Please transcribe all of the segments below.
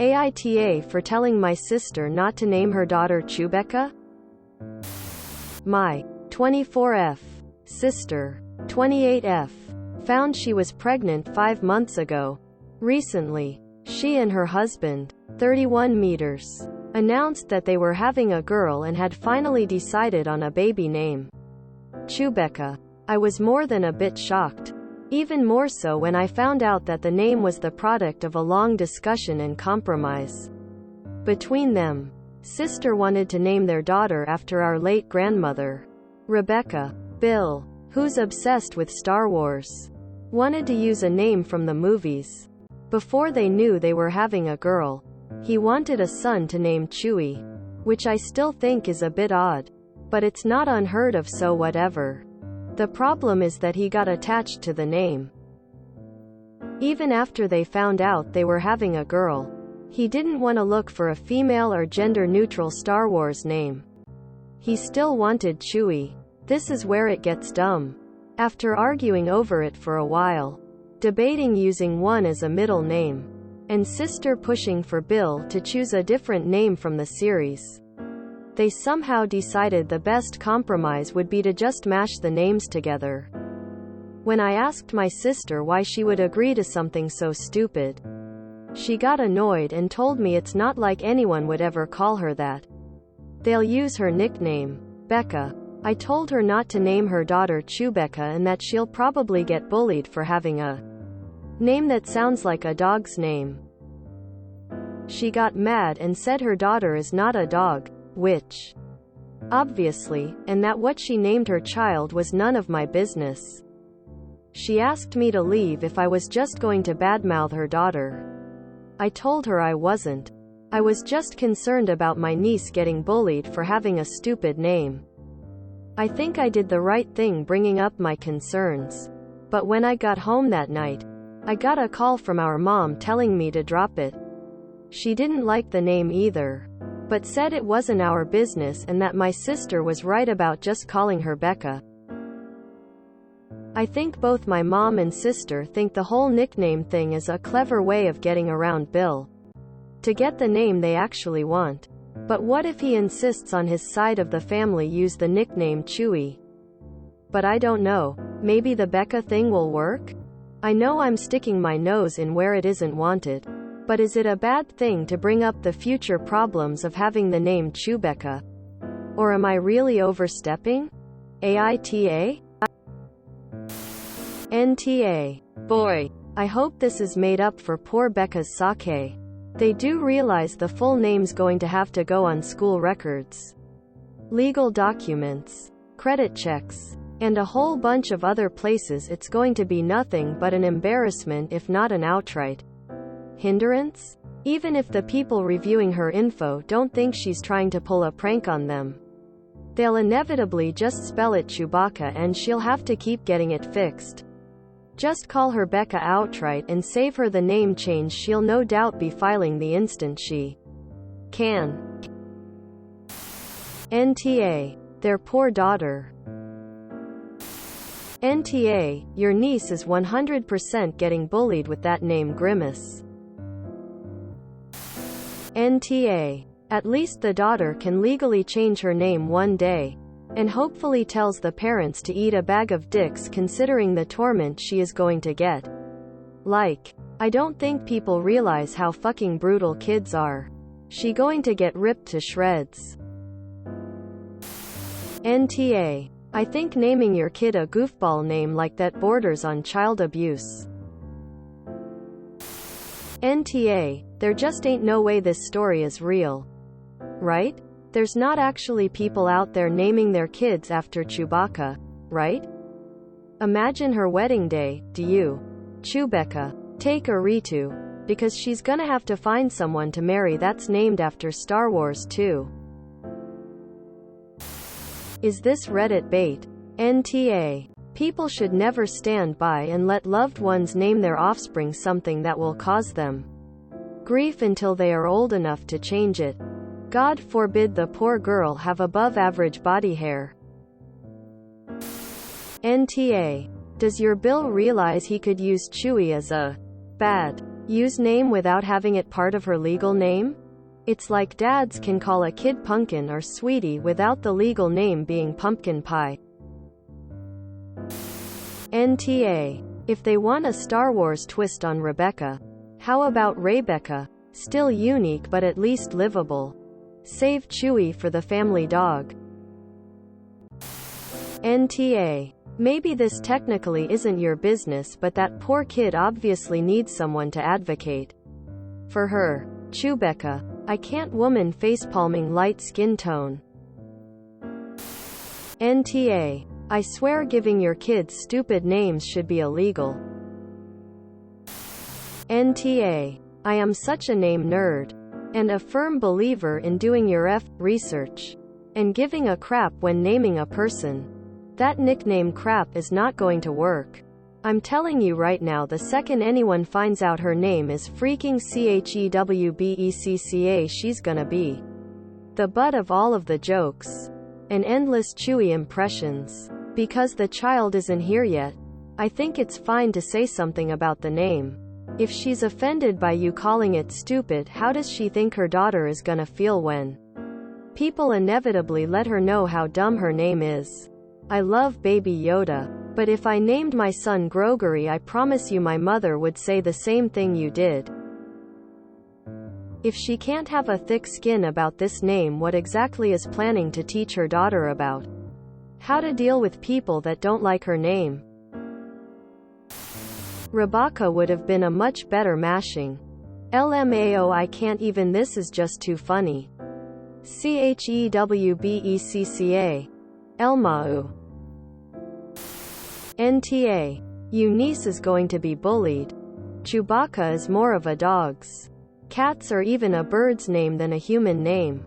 AITA for telling my sister not to name her daughter Chewbecca? My 24F sister, 28F, found she was pregnant 5 months ago. Recently, she and her husband, 31 meters, announced that they were having a girl and had finally decided on a baby name. Chewbecca. I was more than a bit shocked. Even more so when I found out that the name was the product of a long discussion and compromise between them. Sister wanted to name their daughter after our late grandmother, Rebecca. Bill, who's obsessed with Star Wars, wanted to use a name from the movies. Before they knew they were having a girl, he wanted a son to name Chewie, which I still think is a bit odd, but it's not unheard of, so whatever. The problem is that he got attached to the name. Even after they found out they were having a girl, he didn't want to look for a female or gender-neutral Star Wars name. He still wanted Chewie. This is where it gets dumb. After arguing over it for a while, debating using one as a middle name, and sister pushing for Bill to choose a different name from the series, they somehow decided the best compromise would be to just mash the names together. When I asked my sister why she would agree to something so stupid, she got annoyed and told me it's not like anyone would ever call her that. They'll use her nickname, Becca. I told her not to name her daughter Chewbecca and that she'll probably get bullied for having a name that sounds like a dog's name. She got mad and said her daughter is not a dog, which, obviously, and that what she named her child was none of my business. She asked me to leave if I was just going to badmouth her daughter. I told her I wasn't. I was just concerned about my niece getting bullied for having a stupid name. I think I did the right thing bringing up my concerns. But when I got home that night, I got a call from our mom telling me to drop it. She didn't like the name either, but said it wasn't our business and that my sister was right about just calling her Becca. I think both my mom and sister think the whole nickname thing is a clever way of getting around Bill to get the name they actually want. But what if he insists on his side of the family use the nickname Chewie? But I don't know, maybe the Becca thing will work? I know I'm sticking my nose in where it isn't wanted. But is it a bad thing to bring up the future problems of having the name Chewbecca? Or am I really overstepping? AITA? NTA. Boy, I hope this is made up for poor Becca's sake. They do realize the full name's going to have to go on school records, legal documents, credit checks, and a whole bunch of other places. It's going to be nothing but an embarrassment, if not an outright hindrance? Even if the people reviewing her info don't think she's trying to pull a prank on them, they'll inevitably just spell it Chewbacca and she'll have to keep getting it fixed. Just call her Becca outright and save her the name change. She'll no doubt be filing the instant she can. NTA. Their poor daughter. NTA. Your niece is 100% getting bullied with that name, Grimace. NTA. At least the daughter can legally change her name one day, and hopefully tells the parents to eat a bag of dicks considering the torment she is going to get. Like, I don't think people realize how fucking brutal kids are. She going to get ripped to shreds. NTA. I think naming your kid a goofball name like that borders on child abuse. NTA. There just ain't no way this story is real. Right? There's not actually people out there naming their kids after Chewbacca, right? Imagine her wedding day, do you? Chewbecca. Take a Ritu. Because she's gonna have to find someone to marry that's named after Star Wars too. Is this Reddit bait? NTA. People should never stand by and let loved ones name their offspring something that will cause them grief until they are old enough to change it. God forbid the poor girl have above average body hair. NTA. Does your Bill realize he could use Chewie as a bad Use name without having it part of her legal name? It's like dads can call a kid Pumpkin or Sweetie without the legal name being Pumpkin Pie. NTA. If they want a Star Wars twist on Rebecca, how about Rebecca? Still unique but at least livable. Save Chewie for the family dog. NTA. Maybe this technically isn't your business, but that poor kid obviously needs someone to advocate for her. Chewbecca. I can't woman facepalming light skin tone. NTA. I swear giving your kids stupid names should be illegal. NTA. I am such a name nerd. And a firm believer in doing your research. And giving a crap when naming a person. That nickname crap is not going to work. I'm telling you right now, the second anyone finds out her name is freaking Chewbecca, she's gonna be the butt of all of the jokes and endless Chewie impressions. Because the child isn't here yet, I think it's fine to say something about the name. If she's offended by you calling it stupid, how does she think her daughter is gonna feel when people inevitably let her know how dumb her name is? I love Baby Yoda, but if I named my son Grogery, I promise you my mother would say the same thing you did. If she can't have a thick skin about this name, what exactly is planning to teach her daughter about how to deal with people that don't like her name? Rebecca would have been a much better mashing. LMAO, I can't even, this is just too funny. Chewbecca. Elmau. NTA. You niece is going to be bullied. Chewbacca is more of a dog's, cat's, or even a bird's name than a human name.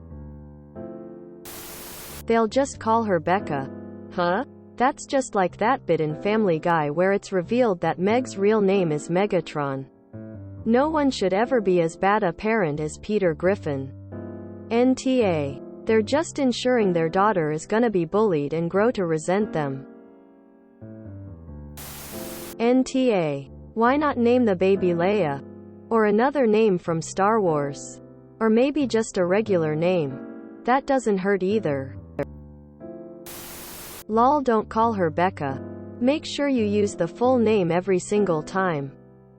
They'll just call her Becca. Huh? That's just like that bit in Family Guy where it's revealed that Meg's real name is Megatron. No one should ever be as bad a parent as Peter Griffin. NTA. They're just ensuring their daughter is gonna be bullied and grow to resent them. NTA. Why not name the baby Leia? Or another name from Star Wars? Or maybe just a regular name. That doesn't hurt either. Lol, don't call her Becca. Make sure you use the full name every single time.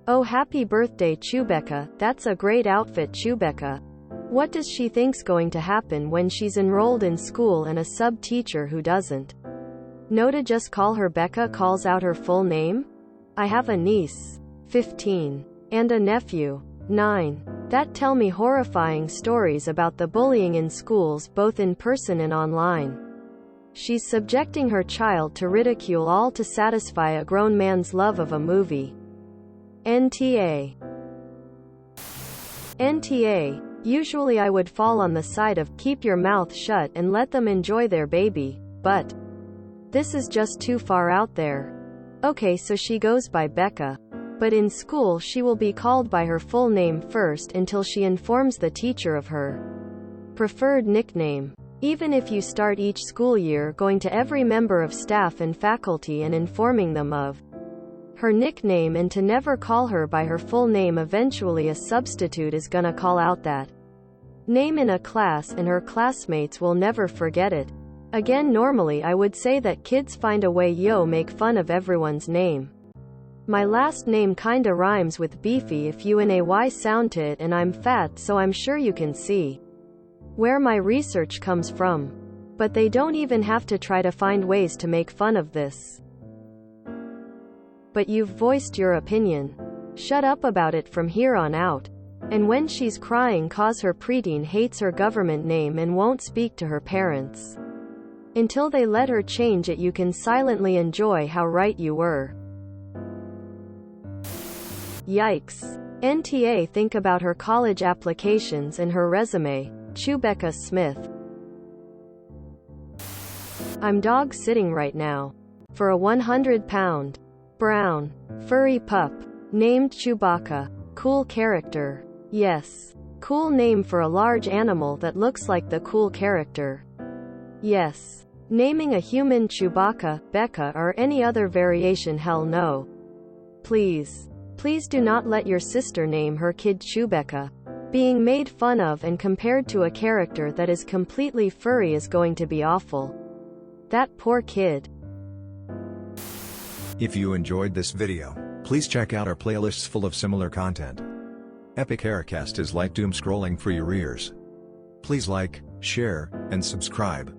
Oh, happy birthday Chewbecca, that's a great outfit Chewbecca. What does she think's going to happen when she's enrolled in school and a sub-teacher who doesn't know to just call her Becca calls out her full name? I have a niece, 15, and a nephew, 9, that tell me horrifying stories about the bullying in schools, both in person and online. She's subjecting her child to ridicule, all to satisfy a grown man's love of a movie. NTA. NTA. Usually I would fall on the side of keep your mouth shut and let them enjoy their baby, but this is just too far out there. Okay, so she goes by Becca. But in school she will be called by her full name first until she informs the teacher of her preferred nickname. Even if you start each school year going to every member of staff and faculty and informing them of her nickname and to never call her by her full name, eventually a substitute is gonna call out that name in a class and her classmates will never forget it. Again, normally I would say that kids find a way make fun of everyone's name. My last name kinda rhymes with beefy if you and AY sound to it, and I'm fat, so I'm sure you can see where my research comes from. But they don't even have to try to find ways to make fun of this. But you've voiced your opinion. Shut up about it from here on out. And when she's crying, cause her preteen hates her government name and won't speak to her parents until they let her change it. You can silently enjoy how right you were. Yikes. NTA. Think about her college applications and her resume. Chewbecca Smith. I'm dog sitting right now for a 100-pound brown furry pup named Chewbacca. Cool character. Yes. Cool name for a large animal that looks like the cool character. Yes. Naming a human Chewbacca, Becca, or any other variation, hell no. Please. Please do not let your sister name her kid Chewbecca. Being made fun of and compared to a character that is completely furry is going to be awful. That poor kid. If you enjoyed this video, please check out our playlists full of similar content. Epic Haircast is like doom scrolling for your ears. Please like, share, and subscribe.